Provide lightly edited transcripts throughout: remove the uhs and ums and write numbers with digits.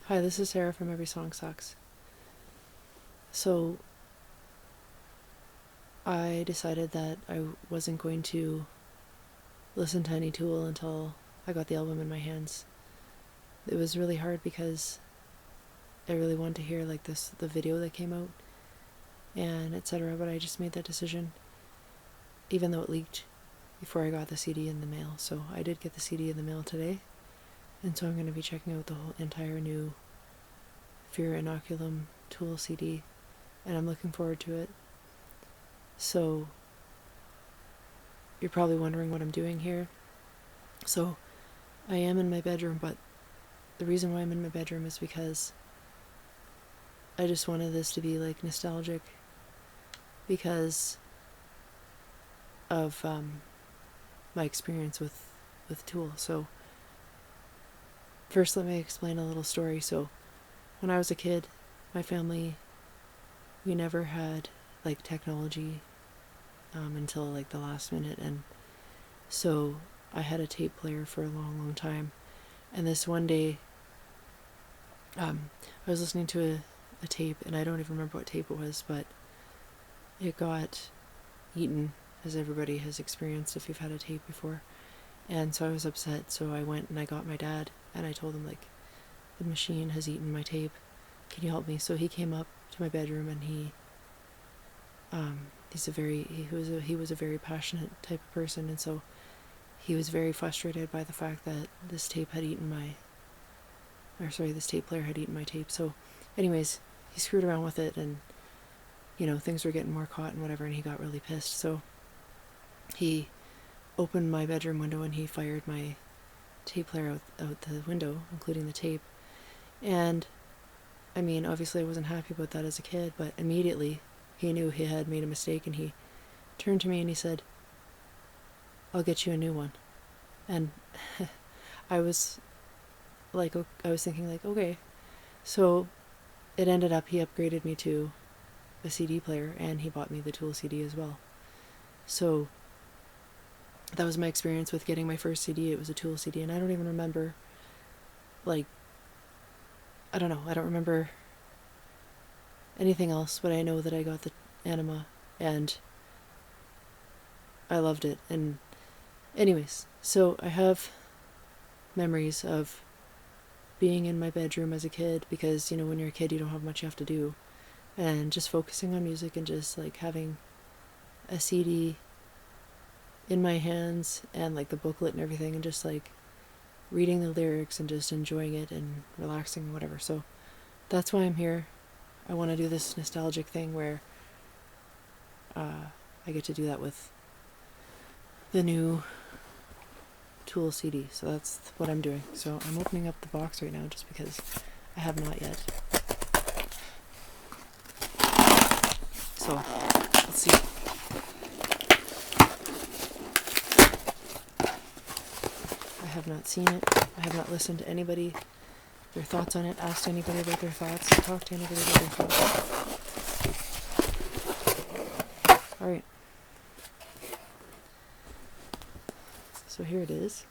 Hi, this is Sarah from Every Song Sucks. So, I decided that I wasn't going to listen to any Tool until I got the album in my hands. It was really hard because I really wanted to hear the video that came out and etc. But I just made that decision, even though it leaked before I got the CD in the mail. So I did get the CD in the mail today, and so I'm going to be checking out the whole entire new Fear Inoculum Tool CD, and I'm looking forward to it. So you're probably wondering what I'm doing here. So I am in my bedroom, but the reason why I'm in my bedroom is because I just wanted this to be like nostalgic because of my experience with Tool. So first let me explain a little story. So when I was a kid, my family, we never had like technology until like the last minute, and so I had a tape player for a long time. And this one day I was listening to a tape, and I don't even remember what tape it was, but it got eaten, as everybody has experienced if you've had a tape before. And so I was upset, so I went and I got my dad, and I told him, like, the machine has eaten my tape, can you help me? So he came up to my bedroom, and he was a very passionate type of person, and so he was very frustrated by the fact that this tape player had eaten my tape. So anyways, he screwed around with it, and things were getting more caught and whatever, and he got really pissed. So he opened my bedroom window and he fired my tape player out the window, including the tape. And I mean, obviously I wasn't happy about that as a kid, but immediately he knew he had made a mistake, and he turned to me and he said, I'll get you a new one. And I was thinking like, okay. So it ended up he upgraded me to a CD player, and he bought me the Tool CD as well. So that was my experience with getting my first CD. It was a Tool CD, and I don't even remember, I don't remember anything else, but I know that I got the Anima, and I loved it. And anyways, so I have memories of being in my bedroom as a kid, because when you're a kid you don't have much you have to do, and just focusing on music and just like having a CD in my hands and like the booklet and everything, and just like reading the lyrics and just enjoying it and relaxing and whatever. So that's why I'm here. I want to do this nostalgic thing where I get to do that with the new Tool CD. So that's what I'm doing. So I'm opening up the box right now just because I have not yet. So let's see. I have not seen it. I have not listened to anybody, their thoughts on it, asked anybody about their thoughts, talked to anybody about their thoughts. Alright. So here it is.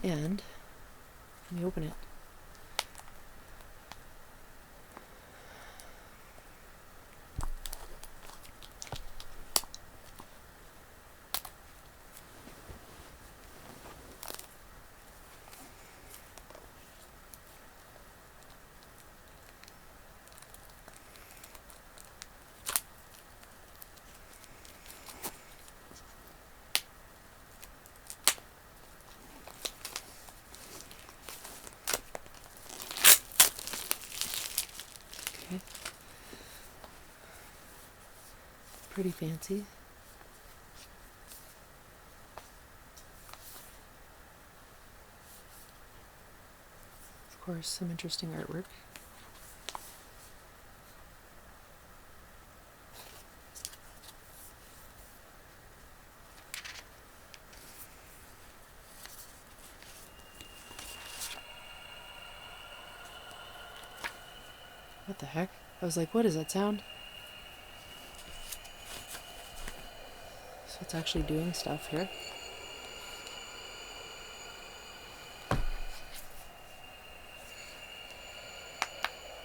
And let me open it. Okay. Pretty fancy. Of course, some interesting artwork. What the heck? I was like, what is that sound? So it's actually doing stuff here.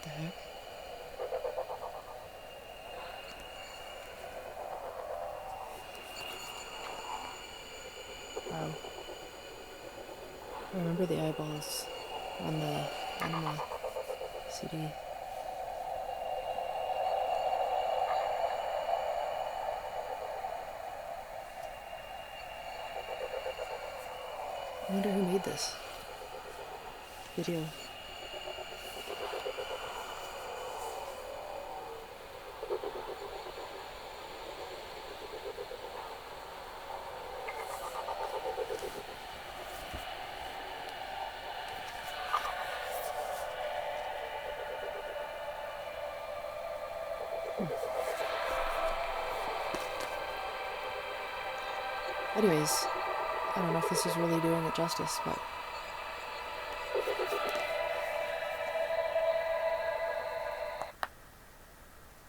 the heck? Wow. I remember the eyeballs on the animal CD. I wonder who made this video. Anyways, I don't know if this is really doing it justice, but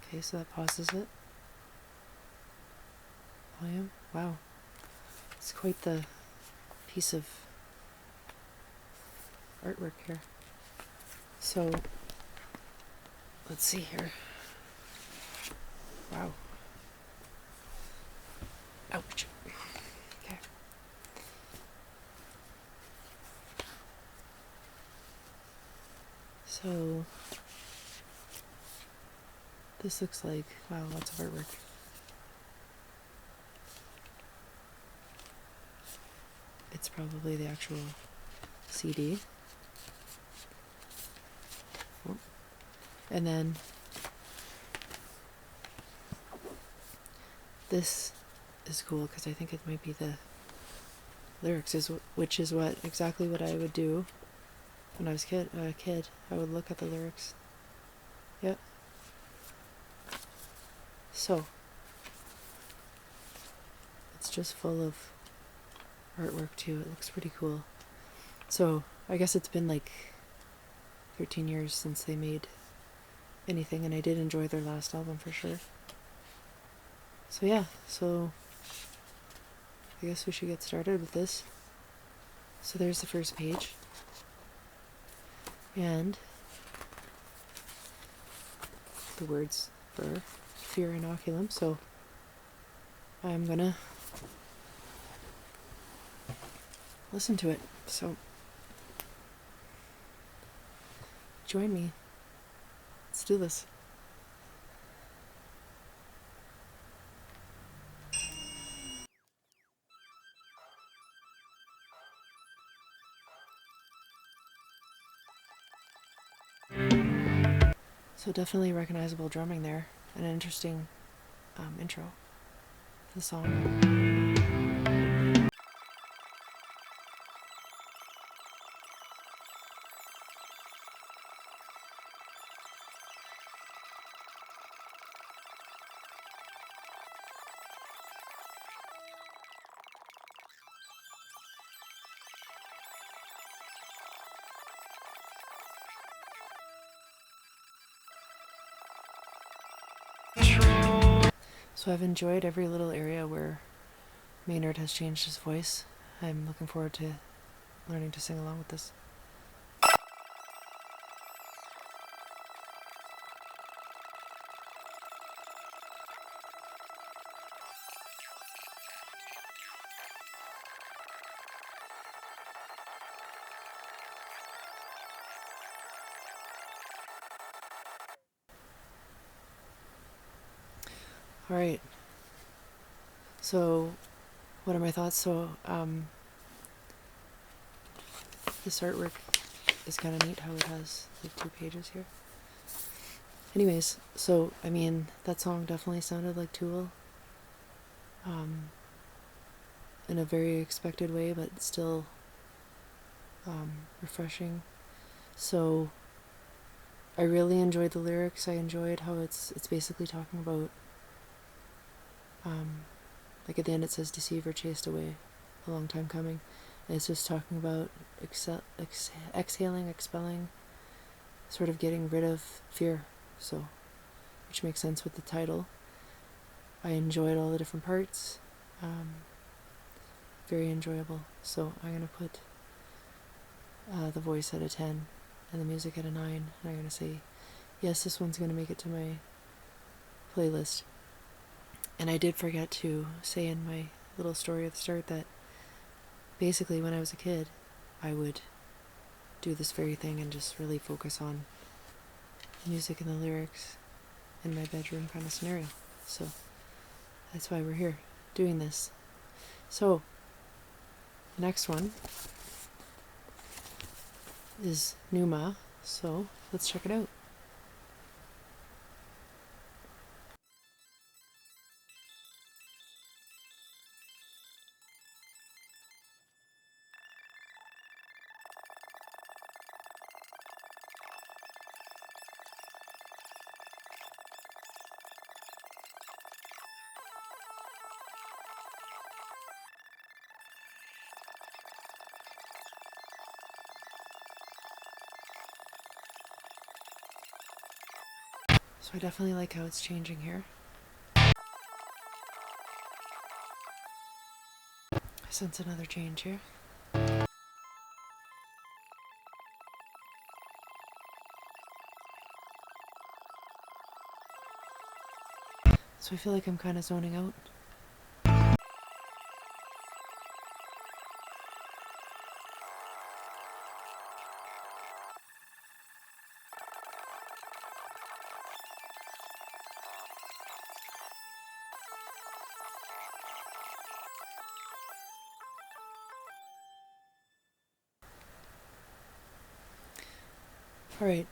okay, so that pauses it. Volume. Wow. It's quite the piece of artwork here. So, let's see here. Wow. Ouch. Okay. So, this looks like, wow, lots of artwork. It's probably the actual CD. Oh. And then this is cool because I think it might be the lyrics, which is exactly what I would do when I was a kid. I would look at the lyrics. Yep. So it's just full of artwork too. It looks pretty cool. So I guess it's been like 13 years since they made anything, and I did enjoy their last album for sure. So yeah, so I guess we should get started with this. So there's the first page. And the words for Fear Inoculum. So I'm gonna listen to it. So join me. Let's do this. So definitely recognizable drumming there, and an interesting intro to the song. So I've enjoyed every little area where Maynard has changed his voice. I'm looking forward to learning to sing along with this. All right. So, what are my thoughts? So, this artwork is kind of neat how it has like 2 pages here. Anyways, so, I mean, that song definitely sounded like Tool. In a very expected way, but still refreshing. So, I really enjoyed the lyrics. I enjoyed how it's basically talking about like at the end it says deceiver chased away, a long time coming, and it's just talking about exhaling, expelling, sort of getting rid of fear. So, which makes sense with the title. I enjoyed all the different parts. Very enjoyable. So I'm gonna put the voice at a 10 and the music at a 9, and I'm gonna say yes, this one's going to make it to my playlist. And I did forget to say in my little story at the start that basically when I was a kid, I would do this very thing and just really focus on music and the lyrics in my bedroom kind of scenario. So that's why we're here doing this. So the next one is Numa, so let's check it out. So I definitely like how it's changing here. I sense another change here. So I feel like I'm kind of zoning out. Alright,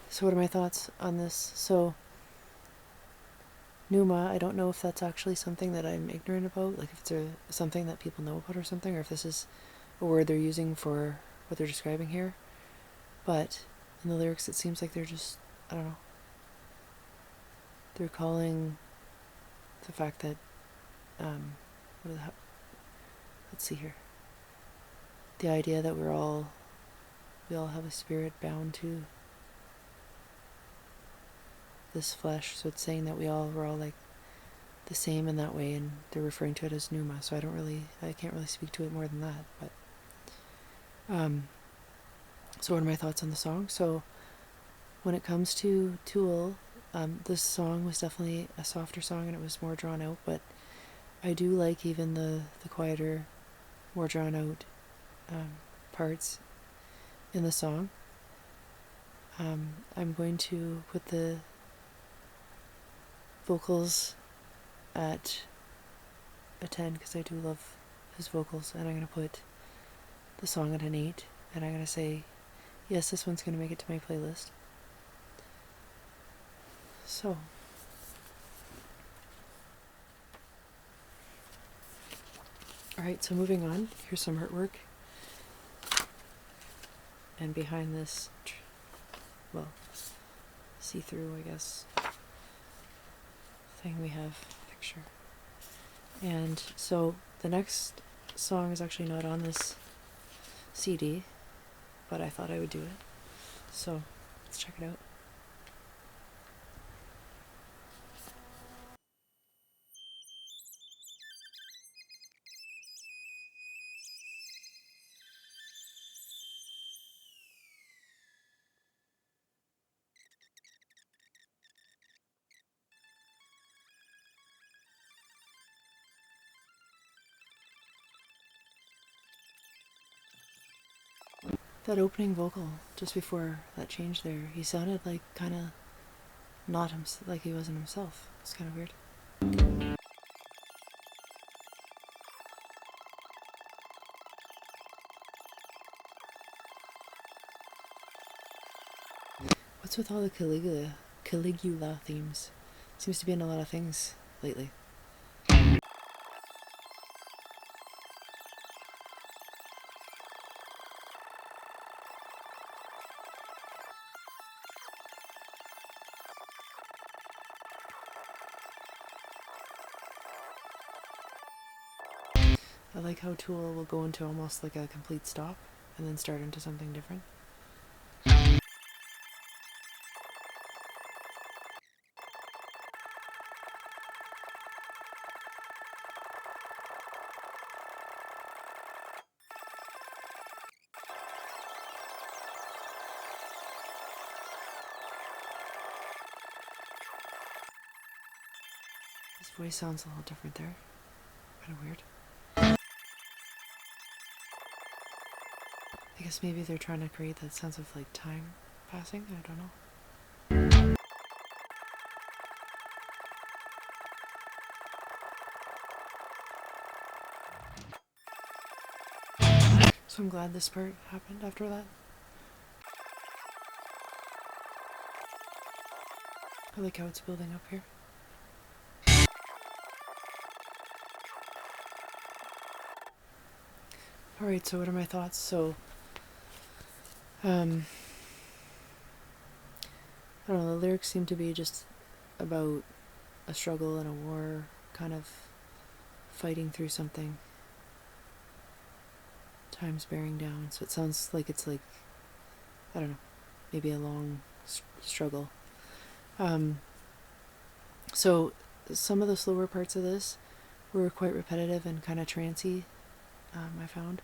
so what are my thoughts on this? So, Numa, I don't know if that's actually something that I'm ignorant about, like if it's something that people know about or something, or if this is a word they're using for what they're describing here. But in the lyrics, it seems like they're just, I don't know, they're calling the fact that, what the, let's see here, the idea that we all have a spirit bound to this flesh. So it's saying that we're all like the same in that way, and they're referring to it as Numa. So I can't really speak to it more than that. But so what are my thoughts on the song? So when it comes to Tool, this song was definitely a softer song and it was more drawn out. But I do like even the quieter, more drawn out parts in the song. I'm going to put the vocals at a 10 because I do love his vocals, and I'm going to put the song at an 8, and I'm going to say, yes, this one's going to make it to my playlist. So, alright, so moving on, here's some artwork, and behind this, well, see-through, I guess, thing we have a picture. And so the next song is actually not on this CD, but I thought I would do it. So let's check it out. That opening vocal just before that change there, he sounded like kind of not like he wasn't himself. It's kind of weird. What's with all the Caligula themes? Seems to be in a lot of things lately. I like how Tool will go into almost like a complete stop and then start into something different. His voice sounds a little different there. Kind of weird. I guess maybe they're trying to create that sense of like time passing. I don't know. So I'm glad this part happened after that. I like how it's building up here. Alright, so what are my thoughts? So, I don't know, the lyrics seem to be just about a struggle and a war, kind of fighting through something. Time's bearing down, so it sounds like it's like, I don't know, maybe a long struggle. So some of the slower parts of this were quite repetitive and kind of trancy, I found.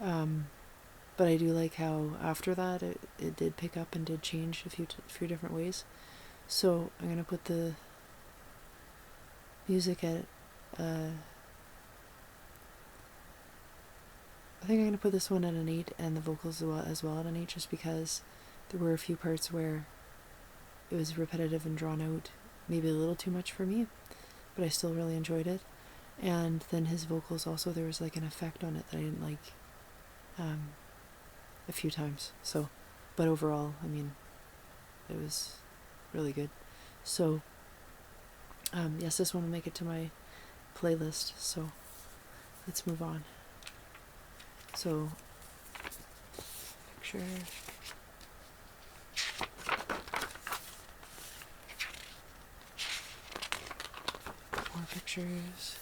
But I do like how after that it did pick up and did change a few different ways. So I'm gonna put the music at I think I'm gonna put this one at an 8 and the vocals as well at an 8, just because there were a few parts where it was repetitive and drawn out, maybe a little too much for me, but I still really enjoyed it. And then his vocals also, there was like an effect on it that I didn't like a few times. So, but overall, I mean, it was really good. So, yes, this one will make it to my playlist. So, let's move on. So, picture. More pictures.